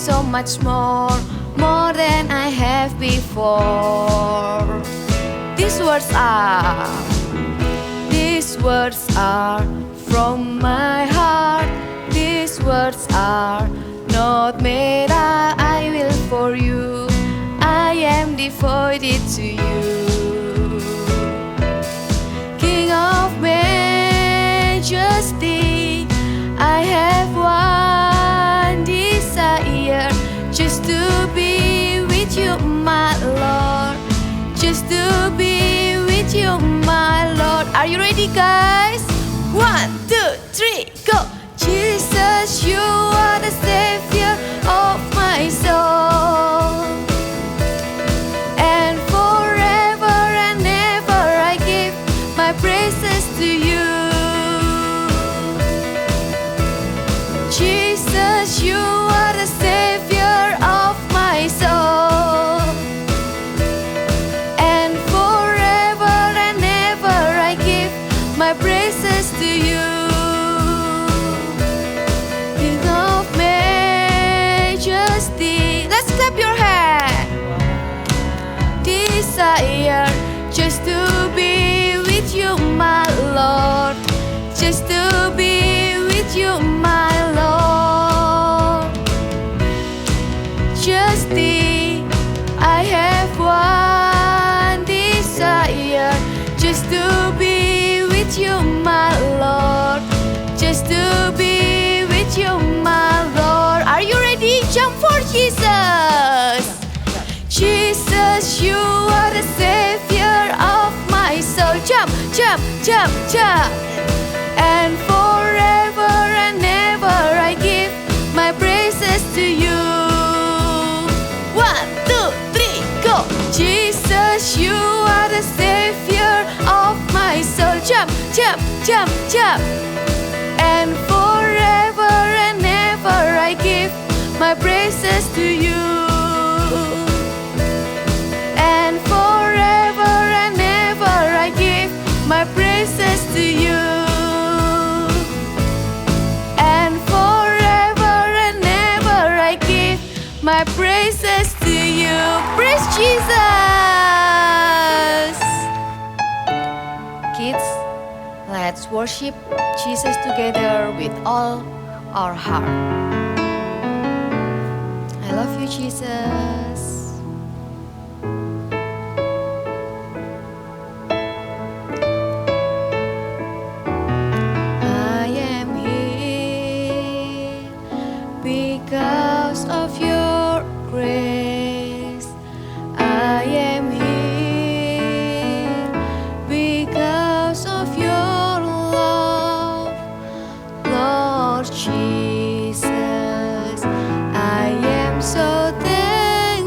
so much more than I have before. These words are from my heart. These words are not made up, I will for you. I am devoted to you. King of majesty, I have one desire, just to be with you, my Lord. Just to be with you, my Lord. Are you ready, guys? 1, 2, 3, go! Jesus, you are the Savior of my soul, and forever and ever I give my praises to you. Jesus, you are the Savior of my soul, and forever and ever I give my praises to you. King of majesty, let's clap your hand. Desire just to be with you, my Lord. Just to be with you, my Lord. Just I have one desire, just to be with you, my Lord. Just to be with you, my Lord. Are you ready? Jump for Jesus. Jesus, you are the Savior of my soul. Jump, jump, jump, jump. And forever and ever I give my praises to you. 1, 2, 3, go! Jesus, you are the Savior of my soul. Jump, jump, jump, jump. And forever and ever I give my praises to you. And forever and ever I give my praises to you. And forever and ever I give my praises to you. Praise Jesus! Kids, let's worship Jesus together with all our heart. I love you, Jesus. I am here because of your grace. I am here because of your love, Lord Jesus. I am so thankful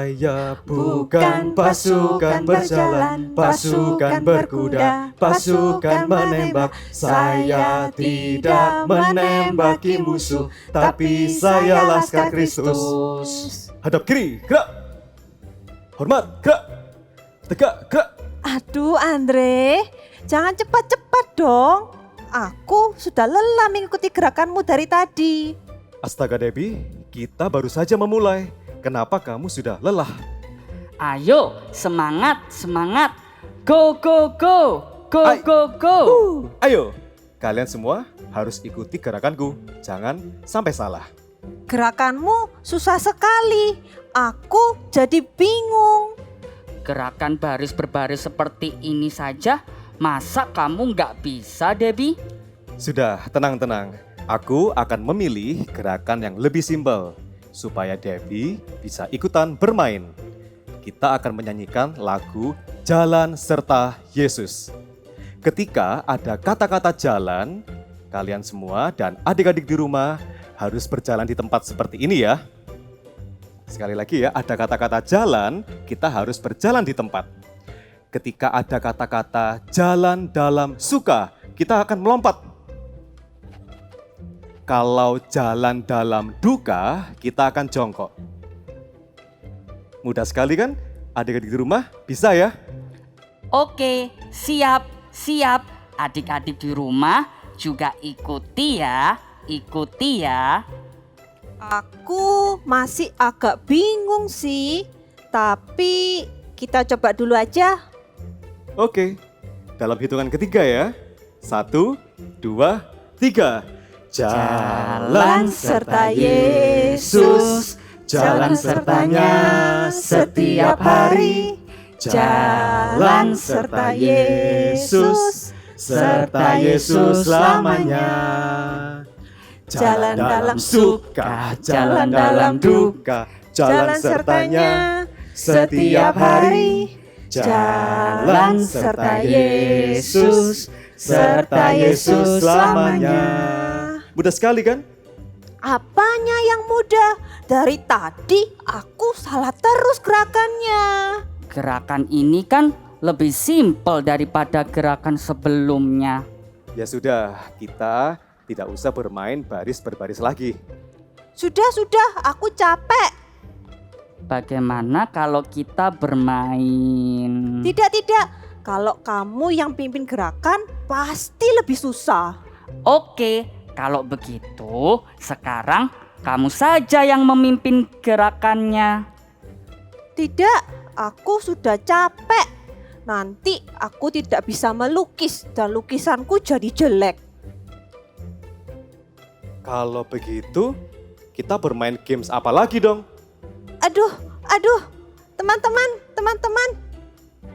Saya bukan pasukan berjalan, pasukan berkuda, pasukan menembak. Saya tidak menembaki musuh, tapi saya Laskar Kristus. Hadap kiri, gerak. Hormat, gerak. Tegak, gerak. Aduh Andre, jangan cepat-cepat dong. Aku sudah lelah mengikuti gerakanmu dari tadi. Astaga Debbie, kita baru saja memulai. Kenapa kamu sudah lelah? Ayo, semangat, semangat. Go, go, go. Go, go, go. Ayo, kalian semua harus ikuti gerakanku. Jangan sampai salah. Gerakanmu susah sekali. Aku jadi bingung. Gerakan baris berbaris seperti ini saja, masa kamu nggak bisa, Debbie? Sudah, tenang-tenang. Aku akan memilih gerakan yang lebih simpel supaya Debbie bisa ikutan bermain. Kita akan menyanyikan lagu Jalan Serta Yesus. Ketika ada kata-kata jalan, kalian semua dan adik-adik di rumah harus berjalan di tempat seperti ini ya. Sekali lagi ya, ada kata-kata jalan, kita harus berjalan di tempat. Ketika ada kata-kata jalan dalam suka, kita akan melompat. Kalau jalan dalam duka, kita akan jongkok. Mudah sekali kan? Adik-adik di rumah bisa ya? Oke, siap, siap. Adik-adik di rumah juga ikuti ya, ikuti ya. Aku masih agak bingung sih. Tapi kita coba dulu aja. Oke, dalam hitungan ketiga ya. 1, 2, 3. Jalan serta Yesus, jalan sertanya setiap hari. Jalan serta Yesus, serta Yesus selamanya. Jalan dalam suka, jalan dalam duka, jalan sertanya setiap hari. Jalan serta Yesus, serta Yesus selamanya. Mudah sekali kan? Apanya yang mudah? Dari tadi aku salah terus gerakannya. Gerakan ini kan lebih simpel daripada gerakan sebelumnya. Ya sudah, kita tidak usah bermain baris berbaris lagi. Sudah, aku capek. Bagaimana kalau kita bermain? Tidak. Kalau kamu yang pimpin gerakan pasti lebih susah. Oke, kalau begitu sekarang kamu saja yang memimpin gerakannya. Tidak, aku sudah capek. Nanti aku tidak bisa melukis dan lukisanku jadi jelek. Kalau begitu, kita bermain games apa lagi dong? Aduh, teman-teman.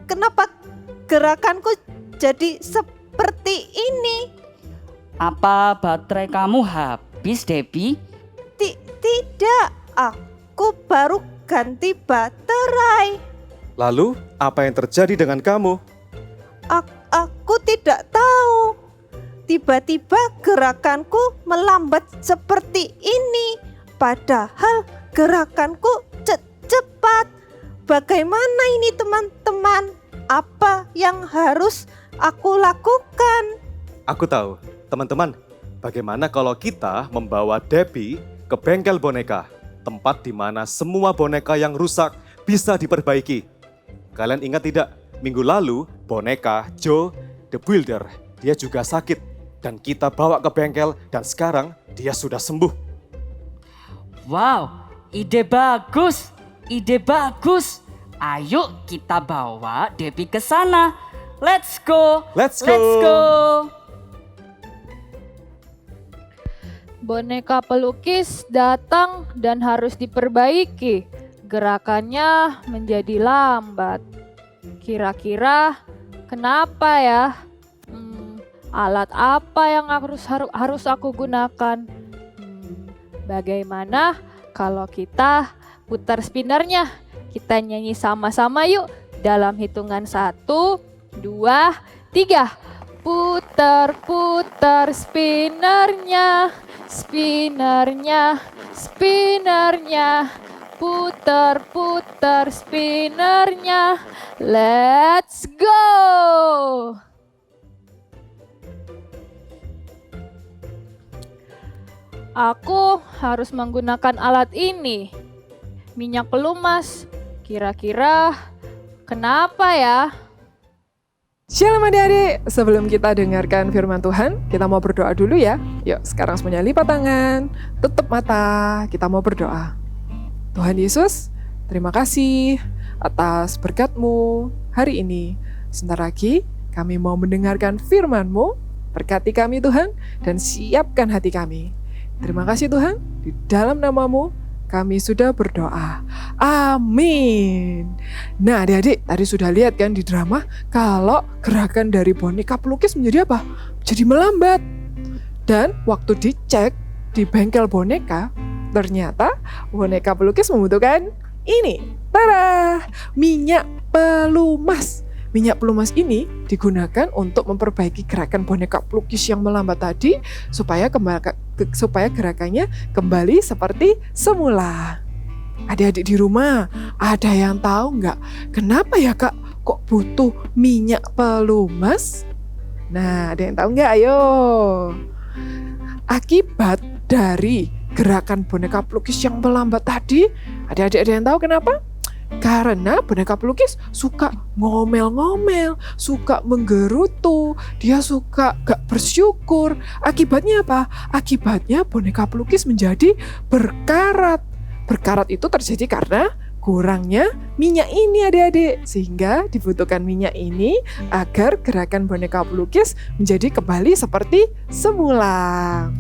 Kenapa gerakanku jadi seperti ini? Apa baterai kamu habis, Debbie? Tidak, aku baru ganti baterai. Lalu, apa yang terjadi dengan kamu? Aku tidak tahu. Tiba-tiba gerakanku melambat seperti ini. Padahal gerakanku cepat. Bagaimana ini teman-teman? Apa yang harus aku lakukan? Aku tahu, teman-teman. Bagaimana kalau kita membawa Debbie ke bengkel boneka? Tempat di mana semua boneka yang rusak bisa diperbaiki. Kalian ingat tidak? Minggu lalu, boneka Joe the Builder, dia juga sakit. Dan kita bawa ke bengkel dan sekarang dia sudah sembuh. Wow, ide bagus. Ayo kita bawa Debbie ke sana. Let's go. Boneka pelukis datang dan harus diperbaiki. Gerakannya menjadi lambat. Kira-kira kenapa ya? Alat apa yang harus aku gunakan? Bagaimana kalau kita putar spinnernya? Kita nyanyi sama-sama yuk. Dalam hitungan 1, 2, 3. Putar spinnernya. Putar-putar spinnernya. Let's go! Aku harus menggunakan alat ini. Minyak pelumas. Kira-kira kenapa ya? Shalom adik-adik, sebelum kita dengarkan firman Tuhan, kita mau berdoa dulu ya. Yuk sekarang semuanya lipat tangan, tutup mata, kita mau berdoa. Tuhan Yesus, terima kasih atas berkat-Mu hari ini. Sebentar lagi kami mau mendengarkan firman-Mu, berkati kami Tuhan, dan siapkan hati kami. Terima kasih Tuhan, di dalam nama-Mu kami sudah berdoa. Amin. Nah adik-adik, tadi sudah lihat kan di drama kalau gerakan dari boneka pelukis menjadi apa? Jadi melambat. Dan waktu dicek di bengkel boneka, ternyata boneka pelukis membutuhkan ini. Tada! Minyak pelumas. Minyak pelumas ini digunakan untuk memperbaiki gerakan boneka pelukis yang melambat tadi supaya gerakannya kembali seperti semula. Adik-adik di rumah, ada yang tahu nggak kenapa ya Kak kok butuh minyak pelumas? Nah, ada yang tahu nggak? Ayo. Akibat dari gerakan boneka pelukis yang melambat tadi, adik-adik ada yang tahu kenapa? Karena boneka pelukis suka ngomel-ngomel, suka menggerutu, dia suka gak bersyukur. Akibatnya apa? Akibatnya boneka pelukis menjadi berkarat. Berkarat itu terjadi karena kurangnya minyak ini adik-adik. Sehingga dibutuhkan minyak ini agar gerakan boneka pelukis menjadi kembali seperti semula.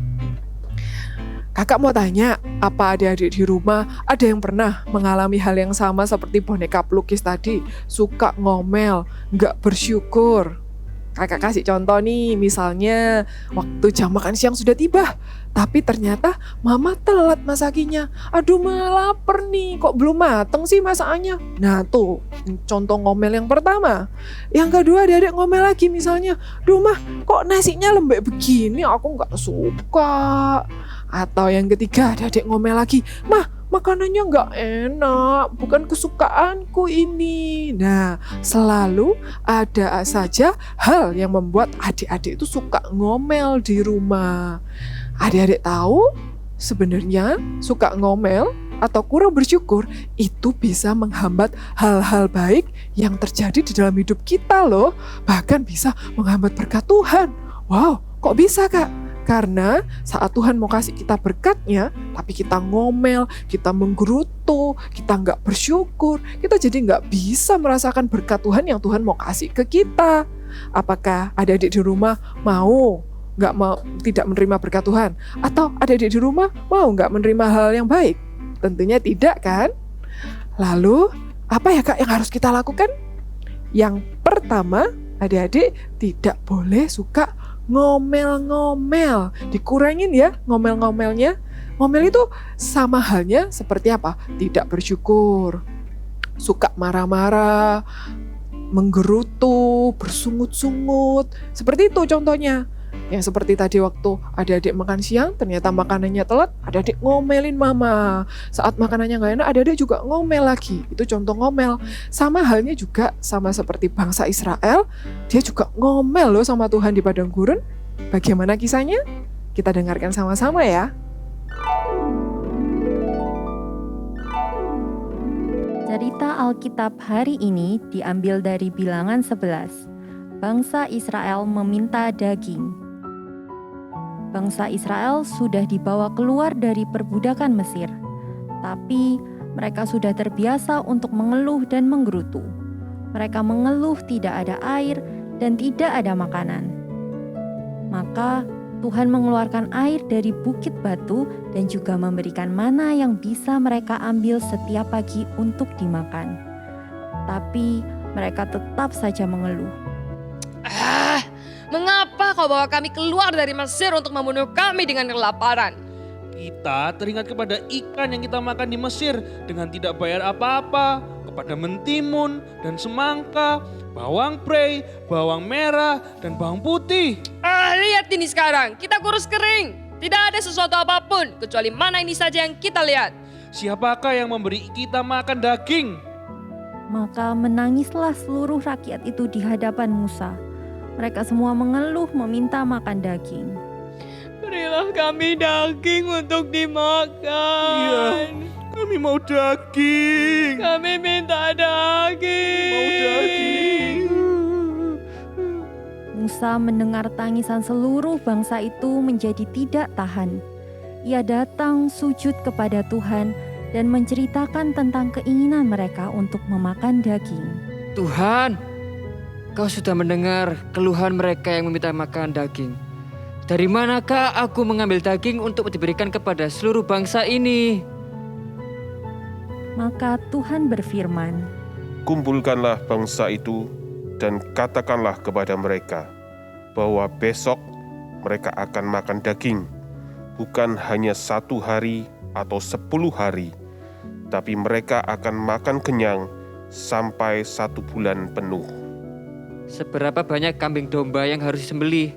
Kakak mau tanya, apa adik-adik di rumah ada yang pernah mengalami hal yang sama seperti boneka pelukis tadi? Suka ngomel, gak bersyukur. Kakak kasih contoh nih, misalnya waktu jam makan siang sudah tiba, tapi ternyata mama telat masakinya. Aduh lapar nih, kok belum mateng sih masakannya? Nah tuh, contoh ngomel yang pertama. Yang kedua adik-adik ngomel lagi misalnya, duh mah kok nasinya lembek begini, aku gak suka. Atau yang ketiga adik-adik ngomel lagi, mah makanannya gak enak, bukan kesukaanku ini. Nah, selalu ada saja hal yang membuat adik-adik itu suka ngomel di rumah. Adik-adik tahu sebenarnya suka ngomel atau kurang bersyukur itu bisa menghambat hal-hal baik yang terjadi di dalam hidup kita loh. Bahkan bisa menghambat berkat Tuhan. Wow, kok bisa Kak? Karena saat Tuhan mau kasih kita berkatnya, tapi kita ngomel, kita menggerutu, kita nggak bersyukur, kita jadi nggak bisa merasakan berkat Tuhan yang Tuhan mau kasih ke kita. Apakah adik-adik di rumah nggak mau tidak menerima berkat Tuhan? Atau adik-adik di rumah mau nggak menerima hal yang baik? Tentunya tidak kan? Lalu apa ya Kak yang harus kita lakukan? Yang pertama, adik-adik tidak boleh suka ngomel-ngomel, dikurangin ya ngomel-ngomelnya. Ngomel itu sama halnya seperti apa? Tidak bersyukur, suka marah-marah, menggerutu, bersungut-sungut. Seperti itu contohnya. Yang seperti tadi waktu adik-adik makan siang, ternyata makanannya telat, adik-adik ngomelin mama. Saat makanannya nggak enak, adik-adik juga ngomel lagi. Itu contoh ngomel. Sama halnya juga sama seperti bangsa Israel, dia juga ngomel loh sama Tuhan di padang gurun. Bagaimana kisahnya? Kita dengarkan sama-sama ya. Cerita Alkitab hari ini diambil dari Bilangan 11. Bangsa Israel meminta daging. Bangsa Israel sudah dibawa keluar dari perbudakan Mesir, tapi mereka sudah terbiasa untuk mengeluh dan menggerutu. Mereka mengeluh tidak ada air dan tidak ada makanan. Maka Tuhan mengeluarkan air dari bukit batu dan juga memberikan mana yang bisa mereka ambil setiap pagi untuk dimakan. Tapi mereka tetap saja mengeluh. Mengapa kau bawa kami keluar dari Mesir untuk membunuh kami dengan kelaparan? Kita teringat kepada ikan yang kita makan di Mesir dengan tidak bayar apa-apa, kepada mentimun dan semangka, bawang prei, bawang merah, dan bawang putih. Lihat ini sekarang, kita kurus kering. Tidak ada sesuatu apapun, kecuali mana ini saja yang kita lihat. siapakah yang memberi kita makan daging? Maka menangislah seluruh rakyat itu di hadapan Musa. Mereka semua mengeluh meminta makan daging. Berilah kami daging untuk dimakan. Iya, kami mau daging. Kami minta daging. Mau daging. Musa mendengar tangisan seluruh bangsa itu menjadi tidak tahan. Ia datang sujud kepada Tuhan dan menceritakan tentang keinginan mereka untuk memakan daging. Tuhan, Kau sudah mendengar keluhan mereka yang meminta makan daging. Dari manakah aku mengambil daging untuk diberikan kepada seluruh bangsa ini? Maka Tuhan berfirman, Kumpulkanlah bangsa itu dan katakanlah kepada mereka bahwa besok mereka akan makan daging, bukan hanya 1 hari atau 10 hari, tapi mereka akan makan kenyang sampai 1 bulan penuh. Seberapa banyak kambing domba yang harus disembelih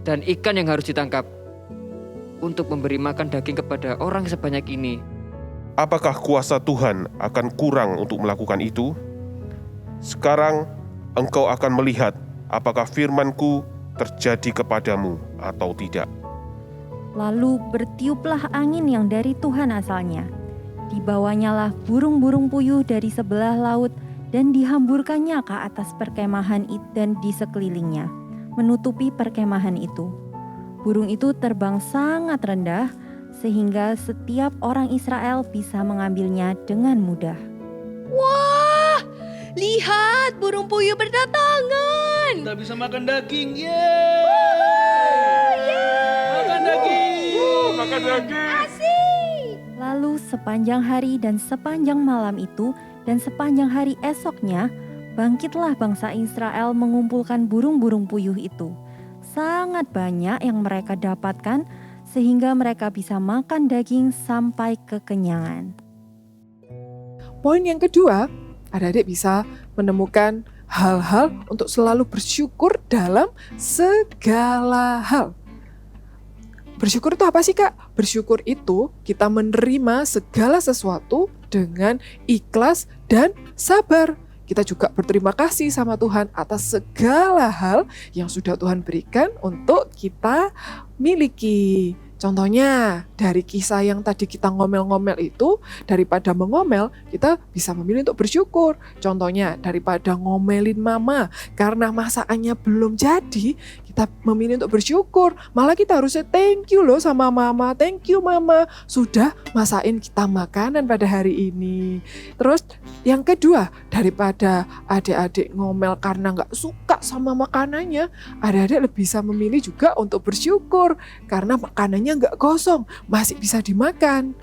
dan ikan yang harus ditangkap untuk memberi makan daging kepada orang sebanyak ini? Apakah kuasa Tuhan akan kurang untuk melakukan itu? Sekarang engkau akan melihat apakah firman-Ku terjadi kepadamu atau tidak. lalu bertiuplah angin yang dari Tuhan asalnya. Dibawanyalah burung-burung puyuh dari sebelah laut dan dihamburkannya ke atas perkemahan dan di sekelilingnya, menutupi perkemahan itu. Burung itu terbang sangat rendah, sehingga setiap orang Israel bisa mengambilnya dengan mudah. Wah, lihat burung puyuh berdatangan. Kita bisa makan daging, yeay! Makan daging! Makan daging! Lalu sepanjang hari dan sepanjang malam itu dan sepanjang hari esoknya, bangkitlah bangsa Israel mengumpulkan burung-burung puyuh itu. Sangat banyak yang mereka dapatkan sehingga mereka bisa makan daging sampai kekenyangan. Poin yang kedua, adik-adik bisa menemukan hal-hal untuk selalu bersyukur dalam segala hal. Bersyukur itu apa sih, Kak? Bersyukur itu kita menerima segala sesuatu dengan ikhlas dan sabar. Kita juga berterima kasih sama Tuhan atas segala hal yang sudah Tuhan berikan untuk kita miliki. Contohnya dari kisah yang tadi kita ngomel-ngomel itu, daripada mengomel kita bisa memilih untuk bersyukur. Contohnya daripada ngomelin mama karena masakannya belum jadi, kita memilih untuk bersyukur. Malah kita harusnya thank you loh sama mama. Thank you mama sudah masakin kita makanan pada hari ini. Terus yang kedua, daripada adik-adik ngomel karena gak suka sama makanannya, adik-adik bisa memilih juga untuk bersyukur karena makanannya gak kosong, masih bisa dimakan.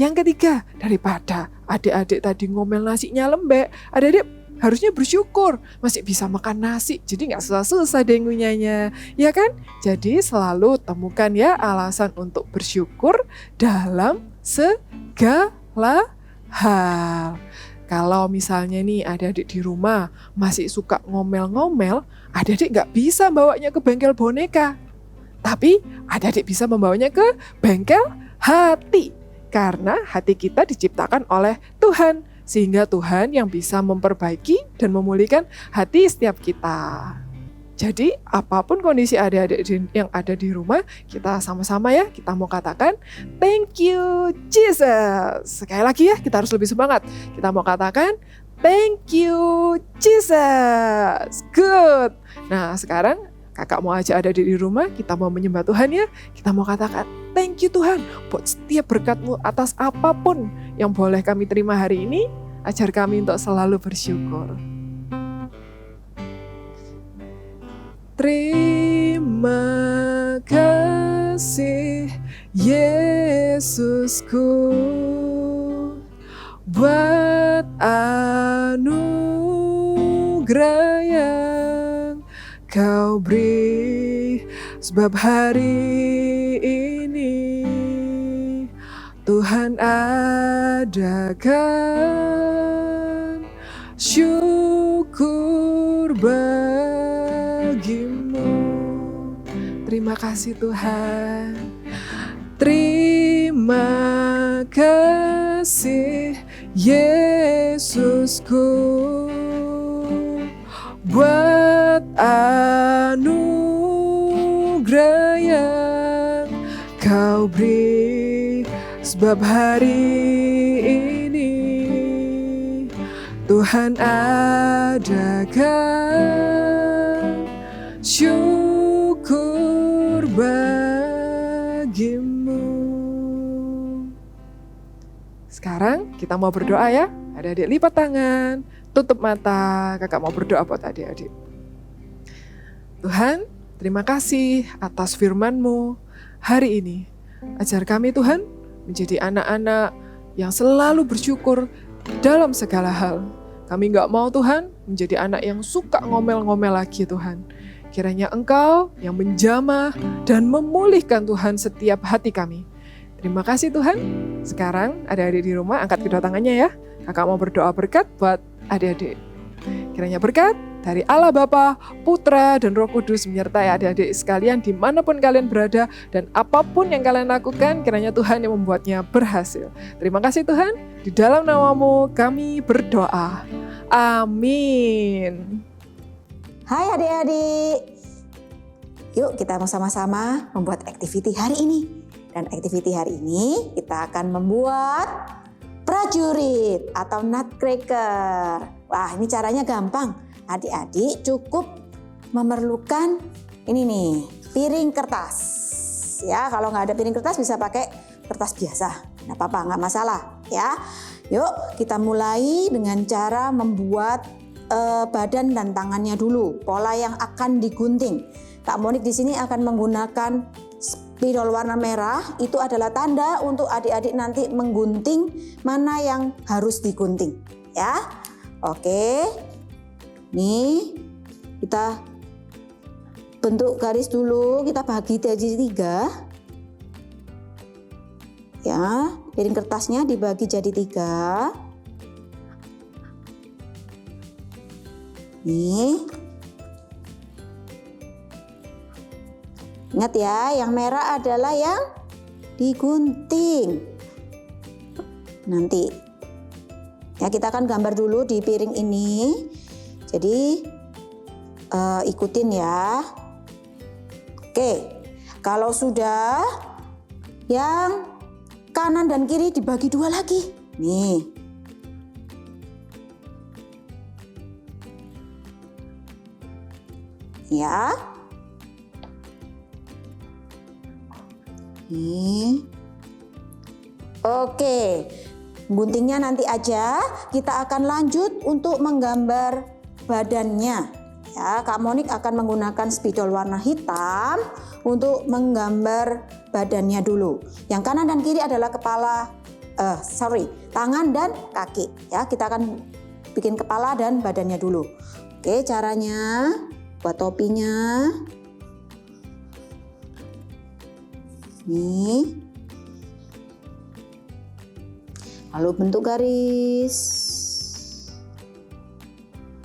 Yang ketiga, daripada adik-adik tadi ngomel nasinya lembek, adik-adik harusnya bersyukur masih bisa makan nasi, jadi gak susah-susah deh ngunyahnya, ya kan? Jadi selalu temukan ya alasan untuk bersyukur dalam segala hal. Kalau misalnya nih adik-adik di rumah masih suka ngomel-ngomel, adik-adik gak bisa bawanya ke bengkel boneka. Tapi adik-adik bisa membawanya ke bengkel hati. Karena hati kita diciptakan oleh Tuhan. Sehingga Tuhan yang bisa memperbaiki dan memulihkan hati setiap kita. Jadi apapun kondisi adik-adik yang ada di rumah, kita sama-sama ya, kita mau katakan thank you Jesus. Sekali lagi ya, kita harus lebih semangat. Kita mau katakan thank you Jesus. Good. Nah sekarang kakak mau ajak adik-adik di rumah, kita mau menyembah Tuhan ya. Kita mau katakan thank you Tuhan buat setiap berkat-Mu atas apapun yang boleh kami terima hari ini. Ajar kami untuk selalu bersyukur. Terima kasih Yesusku buat anugerah yang Kau beri, sebab hari ini Tuhan adakan syukur bagimu. Terima kasih Tuhan. Terima kasih kasih Yesusku, buat anugerah yang Kau beri, sebab hari ini Tuhan adakan syukur bagimu. Sekarang kita mau berdoa ya. Adik-adik lipat tangan, tutup mata. Kakak mau berdoa buat adik-adik. Tuhan, terima kasih atas firman-Mu hari ini. Ajar kami Tuhan menjadi anak-anak yang selalu bersyukur dalam segala hal. Kami gak mau Tuhan menjadi anak yang suka ngomel-ngomel lagi Tuhan. Kiranya Engkau yang menjamah dan memulihkan Tuhan setiap hati kami. Terima kasih Tuhan. Sekarang adik-adik di rumah angkat kedua tangannya ya. Kakak mau berdoa berkat buat adik-adik. Kiranya berkat dari Allah Bapa, Putra, dan Roh Kudus menyertai adik-adik sekalian dimanapun kalian berada dan apapun yang kalian lakukan, kiranya Tuhan yang membuatnya berhasil. Terima kasih Tuhan, di dalam nama-Mu kami berdoa. Amin. Hai adik-adik, yuk kita sama-sama membuat aktiviti hari ini. Dan aktiviti hari ini kita akan membuat prajurit atau nutcracker. Wah, ini caranya gampang. Adik-adik cukup memerlukan ini nih, piring kertas. Ya, kalau nggak ada piring kertas bisa pakai kertas biasa. Nggak apa-apa, nggak masalah ya. Yuk kita mulai dengan cara membuat badan dan tangannya dulu. Pola yang akan digunting. Kak Monik di sini akan menggunakan spidol warna merah. Itu adalah tanda untuk adik-adik nanti menggunting mana yang harus digunting. Ya, oke. Nih, kita bentuk garis dulu, kita bagi jadi 3. Ya, piring kertasnya dibagi jadi 3. Nih. Ingat ya, yang merah adalah yang digunting. Nanti. Ya, kita akan gambar dulu di piring ini. Jadi ikutin ya. Oke, kalau sudah yang kanan dan kiri dibagi 2 lagi. Nih. Ya. Nih. Oke. Guntingnya nanti aja, kita akan lanjut untuk menggambar badannya. Ya, Kak Monik akan menggunakan spidol warna hitam untuk menggambar badannya dulu. Yang kanan dan kiri adalah tangan dan kaki. Ya, kita akan bikin kepala dan badannya dulu. Oke, caranya buat topinya. Nih. Lalu bentuk garis,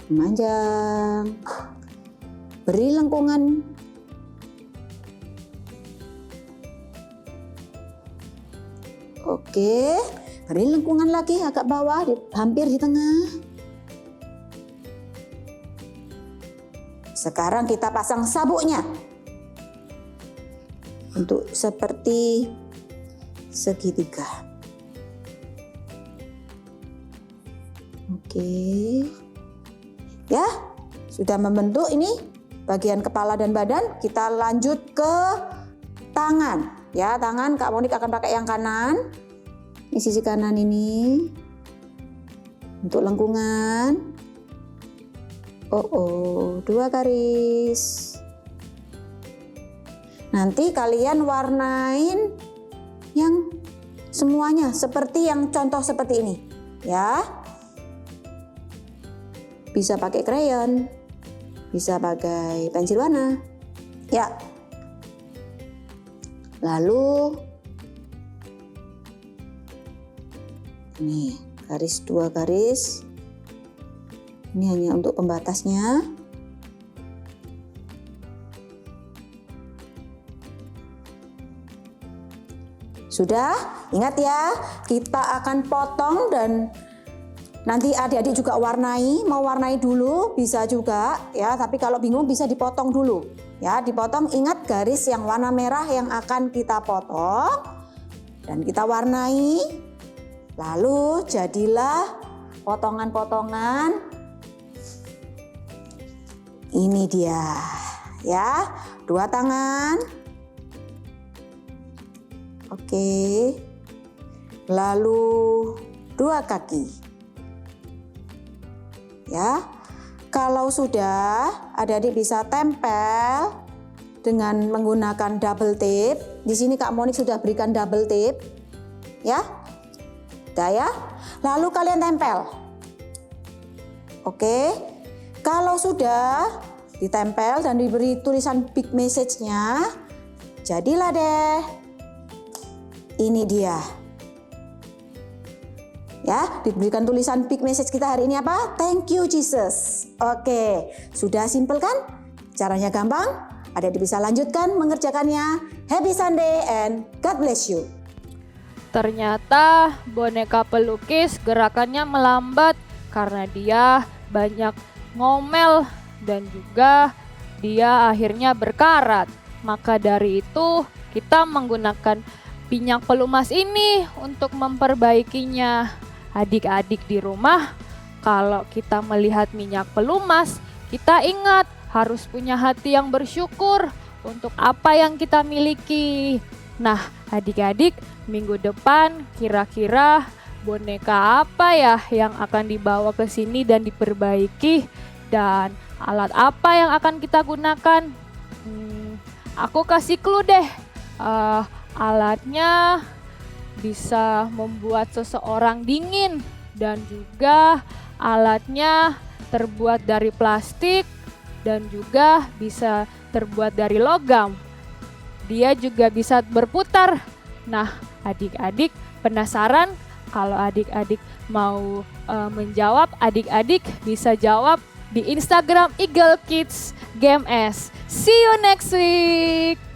memanjang, beri lengkungan. Oke, beri lengkungan lagi agak bawah, hampir di tengah. Sekarang kita pasang sabuknya untuk seperti segitiga. Oke, ya sudah membentuk ini bagian kepala dan badan. Kita lanjut ke tangan. Ya, tangan Kak Monik akan pakai yang kanan. Ini sisi kanan ini untuk lengkungan. 2 garis. Nanti kalian warnain yang semuanya seperti yang contoh seperti ini, ya. Bisa pakai krayon, bisa pakai pensil warna. Ya. Lalu nih, 2 garis. Ini hanya untuk pembatasnya. Sudah? Ingat ya, kita akan potong dan nanti adik-adik juga warnai. Mau warnai dulu bisa juga ya, tapi kalau bingung bisa dipotong dulu. Ya, dipotong, ingat garis yang warna merah yang akan kita potong dan kita warnai. Lalu jadilah potongan-potongan. Ini dia. Ya, 2 tangan. Oke. Lalu 2 kaki. Ya. Kalau sudah, adik-adik bisa tempel dengan menggunakan double tape. Di sini Kak Monik sudah berikan double tape. Ya. Udah ya. Lalu kalian tempel. Oke. Kalau sudah ditempel dan diberi tulisan big message-nya, jadilah deh. Ini dia. Ya, diberikan tulisan big message kita hari ini apa? Thank you Jesus. Oke, sudah simpel kan? Caranya gampang. Adik bisa lanjutkan mengerjakannya. Happy Sunday and God bless you. Ternyata boneka pelukis gerakannya melambat karena dia banyak ngomel dan juga dia akhirnya berkarat. Maka dari itu kita menggunakan minyak pelumas ini untuk memperbaikinya. Adik-adik di rumah, kalau kita melihat minyak pelumas, kita ingat harus punya hati yang bersyukur untuk apa yang kita miliki. Nah, adik-adik, minggu depan kira-kira boneka apa ya yang akan dibawa ke sini dan diperbaiki, dan alat apa yang akan kita gunakan? Aku kasih clue deh. Alatnya bisa membuat seseorang dingin, dan juga alatnya terbuat dari plastik dan juga bisa terbuat dari logam. Dia juga bisa berputar. Nah, adik-adik penasaran? Kalau adik-adik mau menjawab, adik-adik bisa jawab di Instagram Eagle Kids Game S. See you next week.